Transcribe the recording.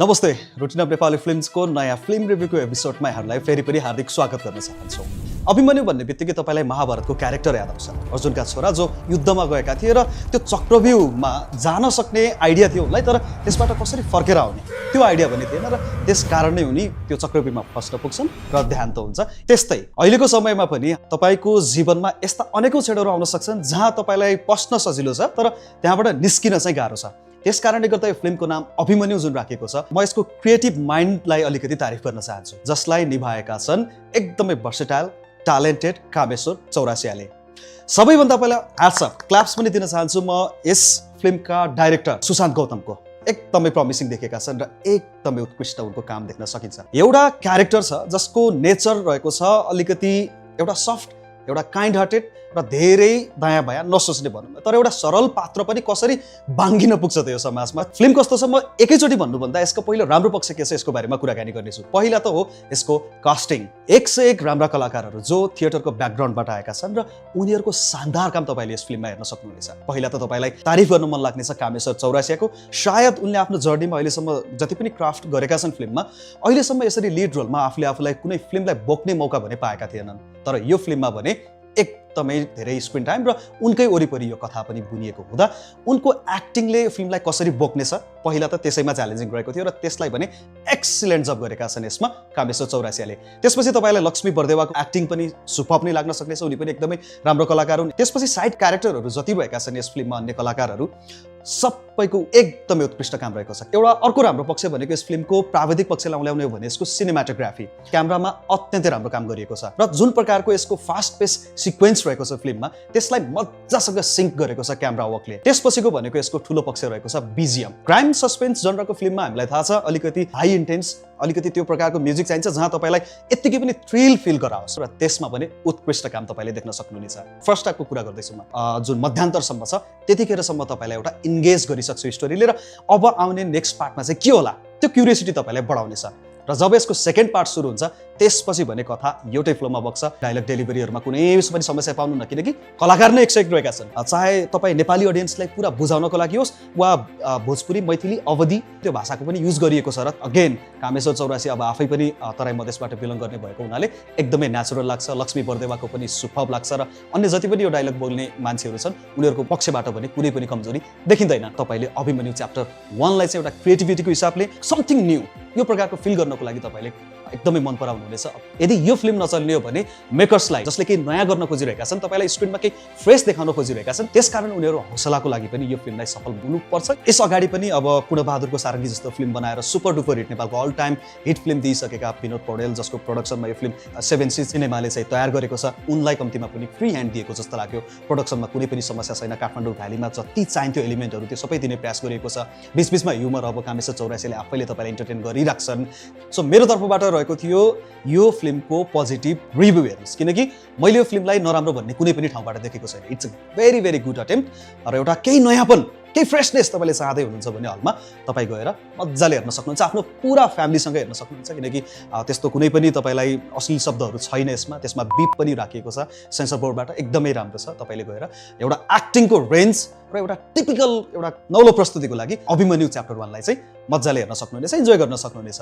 नमस्ते routine of Nepali फिल्म्सको नयाँ film रिभ्यूको एपिसोडमा यहाँहरूलाई फेरि पनि हार्दिक स्वागत गर्न चाहन्छौँ। अभिमन्यु भन्ने बित्तिकै तपाईँलाई महाभारतको क्यारेक्टर याद आउँछ। अर्जुनका छोरा जो युद्धमा गएका थिए र त्यो चक्रव्यूहमा जान सक्ने आइडिया थियो उनलाई, तर त्यसबाट कसरी फर्केर आउने त्यो आइडिया पनि थिएन र त्यस कारण नै उनी त्यो चक्रव्यूहमा फस्न पुग्छन् र देहान्त हुन्छ। त्यस्तै अहिलेको समयमा पनि तपाईँको जीवनमा यस्ता अनेकौँ क्षणहरू आउन सक्छन् जहाँ तपाईँलाई पस्न सजिलो छ तर त्यहाँबाट निस्किन चाहिँ गाह्रो छ। त्यस कारणले गर्दा यो फिल्मको नाम अभिमन्यु जुन राखेको छ, म यसको क्रिएटिभ माइन्डलाई अलिकति तारिफ गर्न चाहन्छु, जसलाई निभाएका छन् एकदमै भर्सेटाइल ट्यालेन्टेड कामेश्वर चौरासियाले। सबैभन्दा पहिला ह्याट्स अफ क्ल्याप्स पनि दिन चाहन्छु म यस फिल्मका डाइरेक्टर सुशान्त गौतमको। एकदमै प्रमिसिङ देखेका छन् र एकदमै उत्कृष्ट उनको काम देख्न सकिन्छ। एउटा क्यारेक्टर छ जसको नेचर रहेको छ अलिकति एउटा सफ्ट, एउटा काइन्ड हार्टेड र धेरै दायाँ बायाँ नसोच्ने भनौँ, तर एउटा सरल पात्र पनि कसरी बाङ्गिन पुग्छ त यो समाजमा। फिल्म कस्तो छ म एकैचोटि भन्नुभन्दा यसको पहिलो राम्रो पक्ष के छ यसको बारेमा कुराकानी गर्नेछु। पहिला त हो यसको कास्टिङ। एक से एक राम्रा कलाकारहरू जो थिएटरको ब्याकग्राउन्डबाट आएका छन् र उनीहरूको शानदार काम तपाईँले यस फिल्ममा हेर्न सक्नुहुनेछ। पहिला त तपाईँलाई तारिफ गर्न मन लाग्नेछ कामेश्वर चौरासियाको। सायद उनले आफ्नो जर्नीमा अहिलेसम्म जति पनि क्राफ्ट गरेका छन् फिल्ममा, अहिलेसम्म यसरी लिड रोलमा आफूलाई कुनै फिल्मलाई बोक्ने मौका भने पाएका थिएनन्। तर यो फिल्ममा भने एकदमै धेरै स्क्रिन टाइम र उनकै वरिपरि यो कथा पनि बुनिएको हुँदा उनको एक्टिङले फिल्मलाई कसरी बोक्नेछ पहिला त त्यसैमा च्यालेन्जिङ रहेको थियो र त्यसलाई भने एक्सिलेन्ट जब गरेका छन् यसमा कामेश्वर चौरासियाले। त्यसपछि तपाईँलाई लक्ष्मी बर्देवाको एक्टिङ पनि सुपर्ब नै लाग्न सक्नेछ, उनी पनि एकदमै राम्रो कलाकार हुन्। त्यसपछि साइड क्यारेक्टरहरू जति भएका छन् यस फिल्ममा अन्य कलाकारहरू सबैको एकदमै उत्कृष्ट काम रहेको छ। एउटा अर्को राम्रो पक्ष भनेको यस फिल्मको प्राविधिक पक्षलाई ल्याउने हो भने यसको सिनेमाटोग्राफी, क्यामेरामा अत्यन्तै राम्रो काम गरिएको छ र जुन प्रकारको यसको फास्ट पेस सिक्वेन्स रहेको छ फिल्ममा त्यसलाई मजासँग सिङ्क गरेको छ क्यामेरा वर्कले। त्यसपछिको भनेको यसको ठुलो पक्ष रहेको छ बिजिएम। क्राइम सस्पेन्स जनरको फिल्ममा हामीलाई थाहा छ अलिकति हाई इन्टेन्स, अलिकति त्यो प्रकारको म्युजिक चाहिन्छ जहाँ तपाईँलाई यत्तिकै पनि थ्रिल फिल गराओस्, र त्यसमा पनि उत्कृष्ट काम तपाईँले देख्न सक्नुहुनेछ। फर्स्ट हाफको कुरा गर्दैछु म, जुन मध्यान्तरसम्म छ त्यतिखेरसम्म तपाईँलाई एउटा इन्गेज गरिसक्छु स्टोरीले र अब आउने नेक्स्ट पार्टमा चाहिँ के होला त्यो क्युरियोसिटी तपाईँलाई बढाउनेछ। र जब यसको सेकेन्ड पार्ट सुरु हुन्छ त्यसपछि भने कथा एउटै फ्लोमा बग्छ। डायलग डेलिभरीहरूमा कुनै पनि समस्या पाउनुहुन्न, किनकि कलाकार नै एक से एक रहेका छन्। चाहे तपाईँ नेपाली अडियन्सलाई पुरा बुझाउनको लागि होस् वा भोजपुरी, मैथिली, अवधी त्यो भाषाको पनि युज गरिएको छ। र अगेन कामेश्वर चौरासिया अब आफै पनि तराई मधेसबाट बिलङ गर्ने भएको हुनाले एकदमै नेचुरल लाग्छ। लक्ष्मी बर्देवाको पनि सुपर्ब लाग्छ र अन्य जति पनि यो डायलग बोल्ने मान्छेहरू छन् उनीहरूको पक्षबाट पनि कुनै पनि कमजोरी देखिँदैन। तपाईँले अभिमन्यु च्याप्टर 1लाई चाहिँ एउटा क्रिएटिभिटीको हिसाबले समथिङ न्यू यो प्रकारको फिल गर्नको लागि तपाईँले एकदमै मन पराउनुहुनेछ। यदि यो फिल्म नचल्ने हो भने मेकर्सलाई, जसले केही नयाँ गर्न खोजिरहेका छन्, तपाईँलाई स्क्रिनमा केही फ्रेस देखाउन खोजिरहेका छन्, त्यसकारण उनीहरू हौसलाको लागि पनि यो फिल्मलाई सफल हुनुपर्छ। यस अगाडि पनि अब पूर्णबहादुरको सारङ्गी जस्तो फिल्म बनाएर सुपर डुपर हिट, नेपालको अल टाइम हिट फिल्म दिइसकेका विनोद पौडेल जसको प्रोडक्सनमा यो फिल्म 7C सिनेमाले चाहिँ तयार गरेको छ, उनलाई कम्तीमा पनि फ्री ह्यान्ड दिएको जस्तो लाग्यो। प्रोडक्सनमा कुनै पनि समस्या छैन। काठमाडौँ भ्यालीमा जति चाहिन्थ्यो एलिमेन्टहरू त्यो सबै दिने प्रयास गरिएको छ। बिचबिचमा ह्युमर अब कामेश्वर चौरासियाले आफैले तपाईँलाई इन्टरटेन गरिराख्छन्। सो मेरो तर्फबाट रहेको थियो यो फिल्मको पोजिटिभ रिभ्यू हेर्नुहोस्, किनकि मैले यो फिल्मलाई नराम्रो भन्ने कुनै पनि ठाउँबाट देखेको छैन। It's a very very good attempt र एउटा केही नयाँपन, केही फ्रेसनेस तपाईँले चाहँदै हुनुहुन्छ भने हलमा तपाईँ गएर मजाले हेर्न सक्नुहुन्छ। आफ्नो पुरा फ्यामिलीसँग हेर्न सक्नुहुन्छ, किनकि त्यस्तो कुनै पनि तपाईँलाई अश्लील शब्दहरू छैन यसमा। त्यसमा बिप पनि राखिएको छ सेन्सर बोर्डबाट, एकदमै राम्रो छ। तपाईँले गएर एउटा एक्टिङको रेन्ज र एउटा टिपिकल एउटा नौलो प्रस्तुतिको लागि अभिमन्यु च्याप्टर 1लाई चाहिँ मजाले हेर्न सक्नुहुनेछ, इन्जोय गर्न सक्नुहुनेछ।